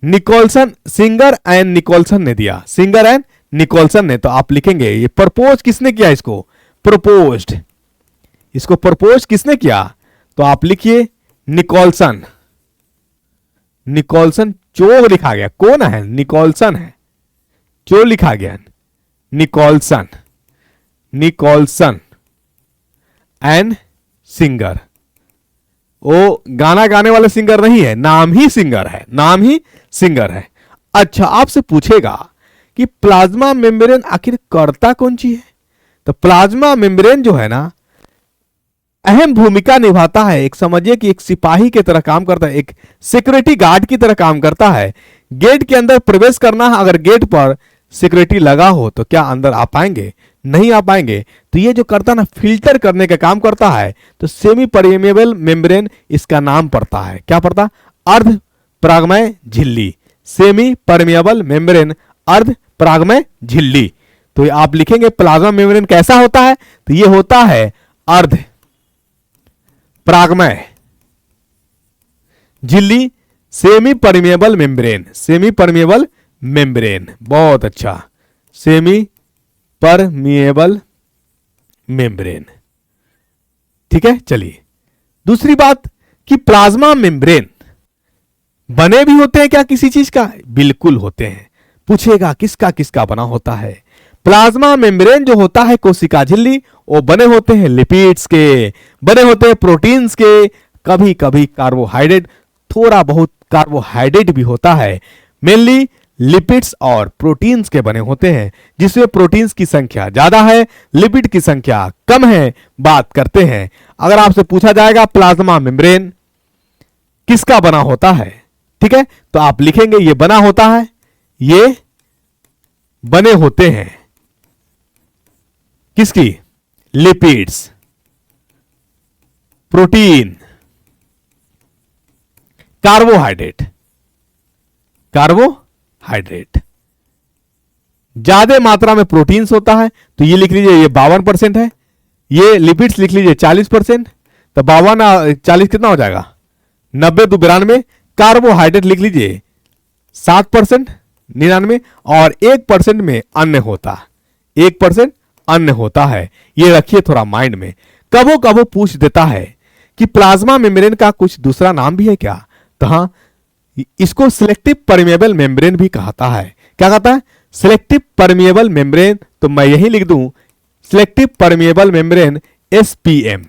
निकोल्सन, सिंगर एंड निकोल्सन ने दिया, सिंगर एंड निकोल्सन ने। तो आप लिखेंगे ये प्रपोज किसने किया? इसको प्रपोज्ड, इसको प्रपोज किसने किया? तो आप लिखिए निकोल्सन। निकोल्सन, चो लिखा गया, कौन है? निकोल्सन है, चो लिखा गया, निकोल्सन, निकोल्सन एंड सिंगर। वो गाना गाने वाले सिंगर नहीं है, नाम ही सिंगर है, नाम ही सिंगर है। अच्छा, आपसे पूछेगा कि प्लाज्मा मेम्ब्रेन आखिर करता कौन सी है? तो प्लाज्मा मेम्ब्रेन जो है ना, अहम भूमिका निभाता है। एक समझिए कि एक सिपाही की तरह काम करता है, एक सिक्योरिटी गार्ड की तरह काम करता है। गेट के अंदर प्रवेश करना है, अगर गेट पर सिक्योरिटी लगा हो तो क्या अंदर आ पाएंगे? नहीं आ पाएंगे। तो ये जो करता ना, फिल्टर करने का काम करता है। तो सेमी परमेबल मेम्ब्रेन इसका नाम पड़ता है। क्या पड़ता? अर्ध परागमय झिल्ली, सेमी परमेबल मेम्ब्रेन, अर्ध परागमय झिल्ली। तो आप लिखेंगे प्लाज्मा मेम्ब्रेन कैसा होता है? तो ये होता है अर्ध परागमय झिल्ली, semi permeable membrane, semi permeable membrane. बहुत अच्छा, सेमी परमिएबल मेम्ब्रेन। ठीक है, चलिए दूसरी बात कि प्लाज्मा मेम्ब्रेन बने भी होते हैं क्या किसी चीज का? बिल्कुल होते हैं। पूछेगा किसका किसका बना होता है? प्लाज्मा मेम्ब्रेन जो होता है कोशिका झिल्ली, वो बने होते हैं लिपिड्स के, बने होते हैं प्रोटीन्स के, कभी कभी कार्बोहाइड्रेट, थोड़ा बहुत कार्बोहाइड्रेट भी होता है। मेनली लिपिड्स और प्रोटीन्स के बने होते हैं, जिसमें प्रोटीन्स की संख्या ज्यादा है, लिपिड की संख्या कम है। बात करते हैं, अगर आपसे पूछा जाएगा प्लाज्मा मेम्ब्रेन किसका बना होता है, ठीक है, तो आप लिखेंगे ये बना होता है, ये बने होते हैं किसकी? Lipids, protein, carbohydrate, carbohydrate. ज्यादा मात्रा में प्रोटीन्स होता है तो ये लिख लीजिए, ये 52% है। ये लिपिड्स लिख लीजिए 40%। तो 52 40 कितना हो जाएगा? 90 तो 92। कार्बोहाइड्रेट लिख लीजिए 7%, 99। और 1% में अन्य होता, 1% अन्य होता है। ये रखिए थोड़ा माइंड में। कबो कबो पूछ देता है कि प्लाज्मा मेम्ब्रेन का कुछ दूसरा नाम भी है क्या? तो हाँ, इसको सिलेक्टिव परमेबल मेम्ब्रेन भी कहता है। क्या कहता है? Selective permeable membrane. तो मैं यही लिख दूं selective permeable membrane, SPM,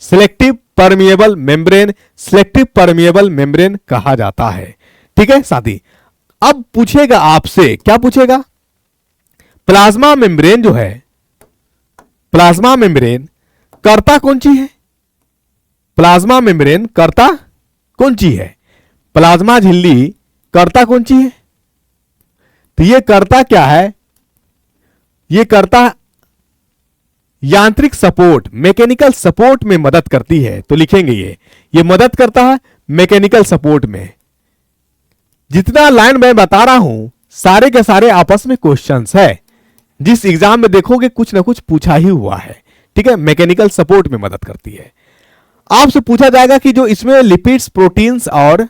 selective permeable membrane, selective permeable membrane कहा जाता है। ठीक है साथी, अब पूछेगा आपसे, क्या पूछेगा? प्लाज्मा मेम्ब्रेन जो है, प्लाज्मा मेम्ब्रेन करता कौन सी है? प्लाज्मा मेम्ब्रेन करता कौन सी है? प्लाज्मा झिल्ली करता कौन सी है? तो ये करता क्या है? ये करता यांत्रिक सपोर्ट, मैकेनिकल सपोर्ट में मदद करती है। तो लिखेंगे ये मदद करता है मैकेनिकल सपोर्ट में। जितना लाइन मैं बता रहा हूं सारे के सारे आपस में क्वेश्चंस है, जिस एग्जाम में देखोगे कुछ ना कुछ पूछा ही हुआ है। ठीक है, मैकेनिकल सपोर्ट में मदद करती है। आपसे पूछा जाएगा कि जो इसमें लिपिड्स, प्रोटीन्स और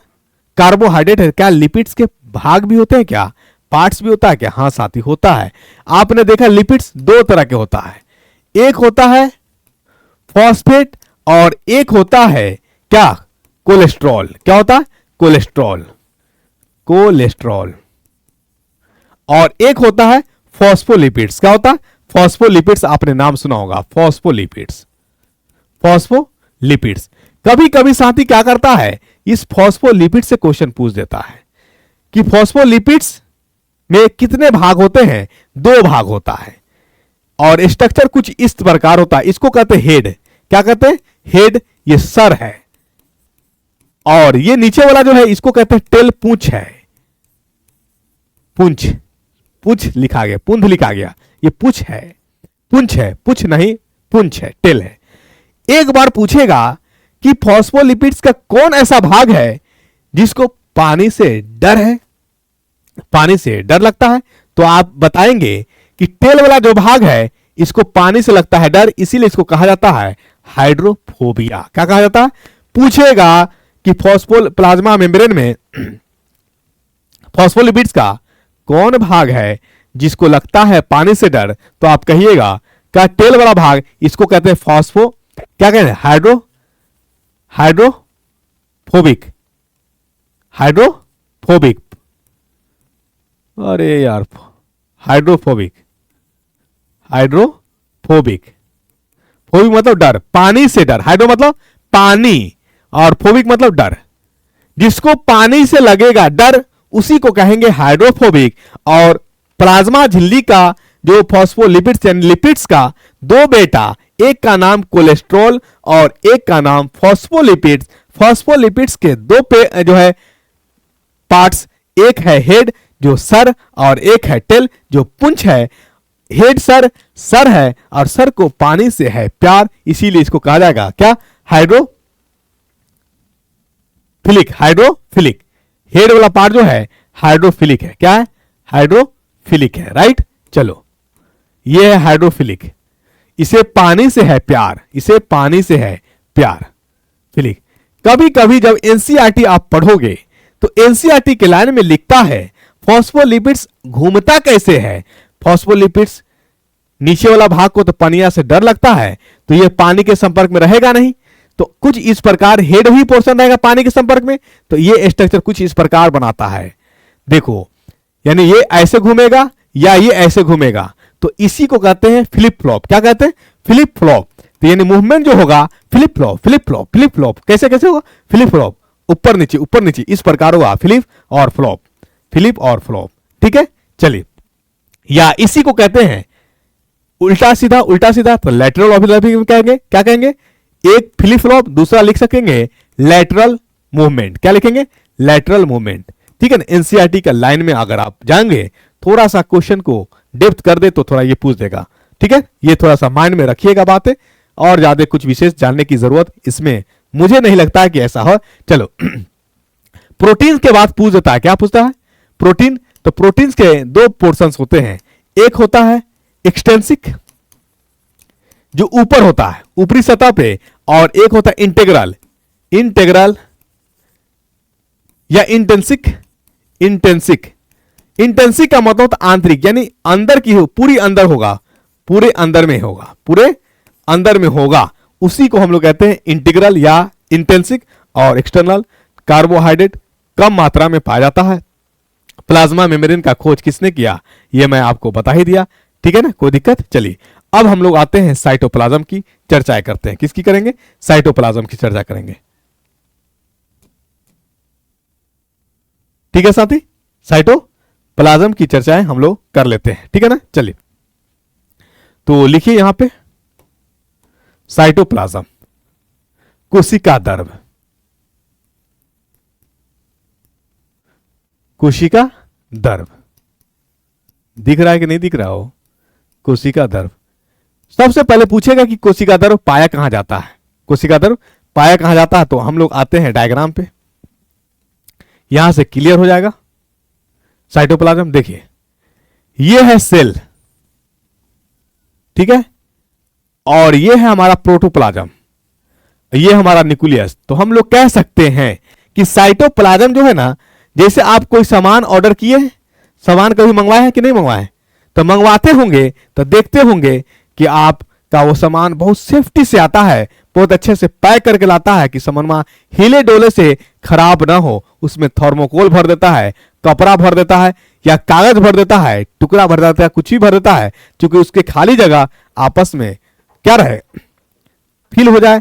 कार्बोहाइड्रेट है, क्या लिपिड्स के भाग भी होते हैं क्या? पार्ट्स भी होता है क्या? हाँ साथी होता है। आपने देखा लिपिड्स दो तरह के होता है, एक होता है फॉस्फेट और एक होता है क्या? कोलेस्ट्रॉल। क्या होता है? कोलेस्ट्रॉल। कोलेस्ट्रॉल। और एक होता है फॉस्फोलिपिड्स। क्या होता है? फॉस्फोलिपिड्स। आपने नाम सुना होगा, फॉस्फोलिपिड्स। फॉस्फोलिपिड्स। कभी कभी साथी क्या करता है, इस फॉस्फोलिपिड से क्वेश्चन पूछ देता है कि फॉस्फोलिपिड्स में कितने भाग होते हैं? दो भाग होता है और स्ट्रक्चर कुछ इस प्रकार होता है। इसको कहते हैं हेड। क्या कहते हैं? हेड। ये सर है और ये नीचे वाला जो है इसको कहते हैं टेल, पूंछ है। पूंछ, पूंछ लिखा गया, पुंध लिखा गया, ये पूंछ है। पूंछ है, पूंछ नहीं, पूंछ है, टेल है। एक बार पूछेगा कि फॉस्फोलिपिड्स का कौन ऐसा भाग है जिसको पानी से डर है, पानी से डर लगता है, तो आप बताएंगे कि टेल वाला जो भाग है इसको पानी से लगता है डर, इसीलिए इसको कहा जाता है हाइड्रोफोबिया। क्या कहा जाता है? पूछेगा कि प्लाज्मा मेम्ब्रेन में फॉस्फोलिपिड्स का कौन भाग है जिसको लगता है पानी से डर, तो आप कहिएगा क्या? टेल वाला भाग, इसको कहते हैं फॉस्फो, क्या कहते हैं? हाइड्रोफोबिक। हाइड्रोफोबिक। अरे यार, हाइड्रोफोबिक। हाइड्रोफोबिक। फोबिक मतलब डर, पानी से डर। हाइड्रो मतलब पानी और फोबिक मतलब डर। जिसको पानी से लगेगा डर उसी को कहेंगे हाइड्रोफोबिक। और प्लाज्मा झिल्ली का जो फॉस्फोलिपिड्स यानी लिपिड्स का दो बेटा, एक का नाम कोलेस्ट्रॉल और एक का नाम फॉस्फोलिपिड्स। फॉस्फोलिपिड्स के दो पे जो है पार्ट्स, एक है हेड जो सर और एक है टेल जो पूंछ है। हेड सर, सर है और सर को पानी से है प्यार, इसीलिए इसको कहा जाएगा क्या? हाइड्रोफिलिक। हाइड्रोफिलिक। हेड वाला पार्ट जो है हाइड्रोफिलिक है। क्या है? हाइड्रोफिलिक है। राइट। चलो, ये है हाइड्रोफिलिक। इसे पानी से है प्यार, इसे पानी से है प्यार, फिलिक। कभी कभी जब एनसीईआरटी आप पढ़ोगे तो एनसीईआरटी के लाइन में लिखता है फॉस्फोलिपिड्स घूमता कैसे है। फॉस्फोलिपिड्स नीचे वाला भाग को तो पनिया से डर लगता है, तो ये पानी के संपर्क में रहेगा नहीं, तो कुछ इस प्रकार हेड ही पोर्शन रहेगा पानी के संपर्क में, तो ये स्ट्रक्चर कुछ इस प्रकार बनाता है। देखो, यानी ये ऐसे घूमेगा या ये ऐसे घूमेगा, तो इसी को कहते हैं फ्लिप फ्लॉप। क्या कहते हैं? Flip flop. तो यानी मूवमेंट जो होगा flip flop, flip flop, flip flop. कैसे कैसे होगा? फ्लिप फ्लॉप, ऊपर नीचे इस प्रकार होगा, फ्लिप और फ्लॉप, फ्लिप और फ्लॉप। ठीक है, चलिए। या इसी को कहते हैं उल्टा सीधा, उल्टा सीधा, तो लैटरल ओवरलैपिंग कहेंगे। क्या कहेंगे? एक फ्लिप फ्लॉप, दूसरा लिख सकेंगे लैटरल मूवमेंट। क्या लिखेंगे? Lateral movement. ठीक है ना। एनसीईआरटी का लाइन में अगर आप जाएंगे, थोड़ा सा क्वेश्चन को डेप्थ कर दे तो थोड़ा ये पूछ देगा। ठीक है, ये थोड़ा सा माइंड में रखिएगा बातें, और ज्यादा कुछ विशेष जानने की जरूरत इसमें मुझे नहीं लगता है कि ऐसा हो। चलो, प्रोटीन के बाद पूछ देता है। क्या पूछता है? प्रोटीन। तो प्रोटीन्स के दो पोर्शंस होते हैं, एक होता है एक्सटेंसिक जो ऊपर होता है ऊपरी सतह पे, और एक होता है इंटेग्रल। इंटेग्रल या इंटेंसिक। इंटेंसिक। इंटेंसिक का मतलब होता है आंतरिक, यानी अंदर की हो, पूरी अंदर होगा, पूरे अंदर में होगा, पूरे अंदर में होगा, उसी को हम लोग कहते हैं इंटीग्रल या इंटेंसिक। और एक्सटर्नल, कार्बोहाइड्रेट कम मात्रा में पाया जाता है। प्लाज्मा मेम्ब्रेन का खोज किसने किया, यह मैं आपको बता ही दिया। ठीक है ना, कोई दिक्कत? चलिए, अब हम लोग आते हैं साइटोप्लाज्म की चर्चाएं करते हैं। किसकी करेंगे? साइटोप्लाज्म की चर्चा करेंगे। ठीक है साथी, साइटोप्लाज्म की चर्चाएं हम लोग कर लेते हैं। ठीक है ना, चलिए। तो लिखिए यहां पे साइटोप्लाज्म, कोशिका द्रव। कोशिका द्रव दिख रहा है कि नहीं दिख रहा हो? कोशिका द्रव। सबसे पहले पूछेगा कि कोशिका द्रव पाया कहां जाता है। कोशिका द्रव पाया कहां जाता है, तो हम लोग आते हैं डायग्राम पे, यहां से क्लियर हो जाएगा। साइटोप्लाज्म देखिए, ये है सेल, ठीक है, और ये है हमारा प्रोटोप्लाज्म, ये हमारा न्यूक्लियस। तो हम लोग कह सकते हैं कि साइटोप्लाज्म जो है ना, जैसे आप कोई सामान ऑर्डर किए, सामान कभी मंगवाए हैं कि नहीं मंगवाए? तो मंगवाते होंगे तो देखते होंगे कि आपका वो सामान बहुत सेफ्टी से आता है, बहुत अच्छे से पैक करके लाता है कि सामान हिले डोले से खराब ना हो। उसमें थर्मोकोल भर देता है, कपड़ा भर देता है, या कागज भर देता है, टुकड़ा भर देता है, कुछ भी भर देता है, क्योंकि उसके खाली जगह आपस में क्या रहे, फिल हो जाए,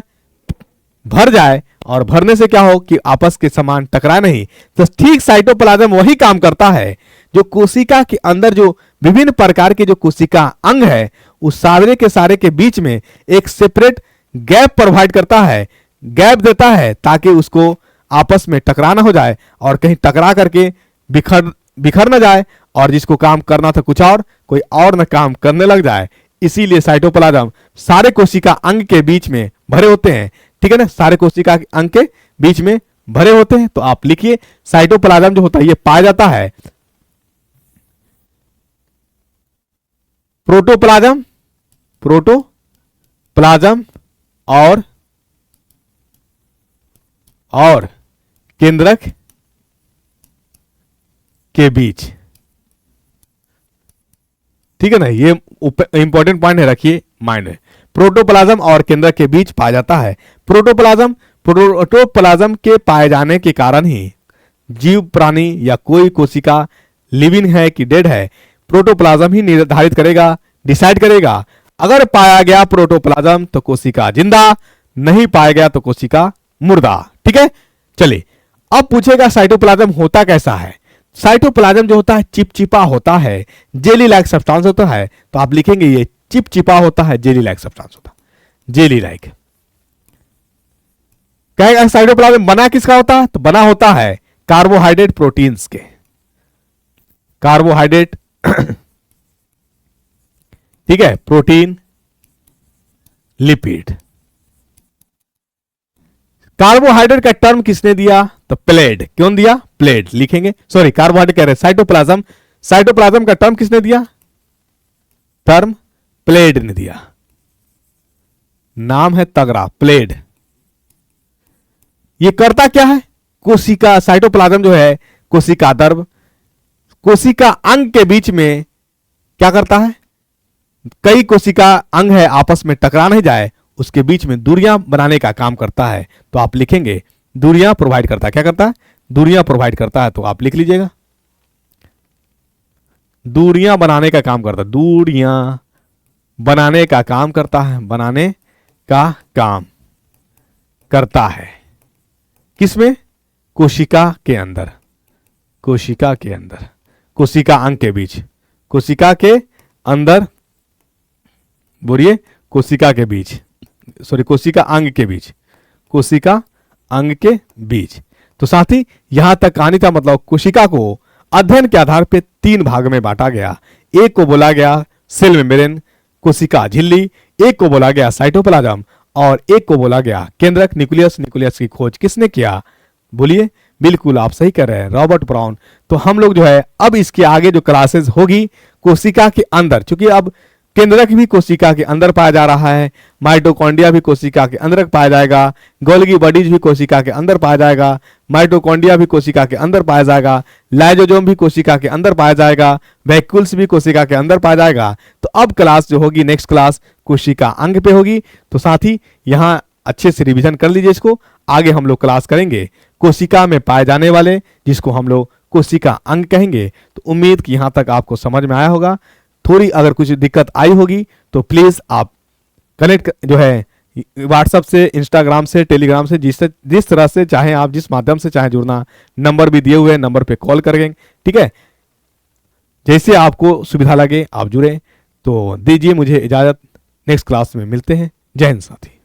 भर जाए। और भरने से क्या हो कि आपस के सामान टकराए नहीं। तो ठीक साइटोप्लाज्म वही काम करता है जो कोशिका के अंदर जो विभिन्न प्रकार के जो कोशिका अंग है उस सारे के बीच में एक सेपरेट गैप प्रोवाइड करता है, गैप देता है, ताकि उसको आपस में टकरा ना हो जाए और कहीं टकरा करके बिखर ना जाए, और जिसको काम करना था कुछ और, कोई और ना काम करने लग जाए। इसीलिए साइटोप्लाज्म सारे कोशिका अंग के बीच में भरे होते हैं, ठीक है ना, सारे कोशिका अंग के बीच में भरे होते हैं। तो आप लिखिए साइटोप्लाज्म जो होता है ये पाया जाता है प्रोटोप्लाज्म, प्रोटोप्लाज्म और केंद्रक के बीच, ठीक है ना, ये इंपॉर्टेंट पॉइंट है, रखिए माइंड में। प्रोटोप्लाज्म और केंद्रक के बीच पाया जाता है। प्रोटोप्लाज्म के पाए जाने के कारण ही जीव प्राणी या कोई कोशिका लिविंग है कि डेड है, प्रोटोप्लाज्म ही निर्धारित करेगा, डिसाइड करेगा। अगर पाया गया प्रोटोप्लाज्म तो कोशिका जिंदा, नहीं पाया गया तो कोशिका मुर्दा, ठीक है। चलिए अब पूछेगा साइटोप्लाज्म होता कैसा है। साइटोप्लाज्म जो होता है चिपचिपा होता है, जेली लाइक सब्सटेंस होता है। तो आप लिखेंगे ये चिपचिपा होता है, जेली लाइक सब्सटेंस होता है, जेली लाइक। कहेगा साइटोप्लाज्म बना किसका होता है? तो बना होता है कार्बोहाइड्रेट प्रोटीन्स के, कार्बोहाइड्रेट ठीक है, प्रोटीन, लिपिड। कार्बोहाइड्रेट का टर्म किसने दिया? तो प्लेड। क्यों दिया? प्लेड लिखेंगे, सॉरी कार्बोहाइड्रेट कह रहे हैं, साइटोप्लाज्म, साइटोप्लाज्म का टर्म किसने दिया? टर्म प्लेड ने दिया, नाम है तगड़ा, प्लेड। ये करता क्या है? कोशिका, साइटोप्लाज्म जो है कोशिका द्रव, कोशिका अंग के बीच में क्या करता है? कई कोशिका अंग है, आपस में टकरा नहीं जाए, उसके बीच में दूरियां बनाने का काम करता है। तो आप लिखेंगे दूरियां प्रोवाइड करता है। क्या करता है? दूरियां प्रोवाइड करता है। तो आप लिख लीजिएगा दूरियां बनाने का काम करता है, दूरियां बनाने का काम करता है, बनाने का काम करता है। किसमें? कोशिका के अंदर, कोशिका के अंदर, कोशिका अंग के बीच, कोशिका के अंदर, बोलिए कोशिका के बीच, सॉरी कोशिका अंग के बीच, कोशिका अंग के बीच। तो साथी यहां तक कहानी था, मतलब कोशिका को अध्ययन के आधार पर 3 भाग में बांटा गया। एक को बोला गया सेल मेम्ब्रेन, कोशिका झिल्ली, एक को बोला गया साइटोप्लाज्म, और एक को बोला गया केंद्रक, न्यूक्लियस। न्यूक्लियस की खोज किसने किया? बोलिए, बिल्कुल आप सही कर रहे हैं, रॉबर्ट ब्राउन। तो हम लोग जो है अब इसके आगे जो क्लासेस होगी कोशिका के अंदर, क्योंकि अब केंद्रक भी कोशिका के अंदर पाया जा रहा है, माइटोकॉन्ड्रिया भी कोशिका के अंदर पाया जाएगा, गोल्गी बॉडीज भी कोशिका के अंदर पाया जाएगा, माइटोकॉन्ड्रिया भी कोशिका के अंदर पाया जाएगा, लाइजोसोम भी कोशिका के अंदर पाया जाएगा, वैक्यूल्स भी कोशिका के अंदर पाया जाएगा। तो अब क्लास जो होगी, नेक्स्ट क्लास कोशिका अंग पे होगी। तो साथी यहां अच्छे से रिवीजन कर लीजिए इसको, आगे हम लोग क्लास करेंगे कोशिका में पाए जाने वाले, जिसको हम लोग कोशिका अंग कहेंगे। तो उम्मीद कि यहां तक आपको समझ में आया होगा। थोड़ी अगर कुछ दिक्कत आई होगी तो प्लीज आप कनेक्ट जो है व्हाट्सएप से, इंस्टाग्राम से, टेलीग्राम से, जिस तरह से चाहे आप, जिस माध्यम से चाहे जुड़ना, नंबर भी दिए हुए हैं, नंबर पे कॉल करेंगे, ठीक है। जैसे आपको सुविधा लगे आप जुड़े। तो दीजिए मुझे इजाजत, नेक्स्ट क्लास में मिलते हैं। जय हिंद साथी।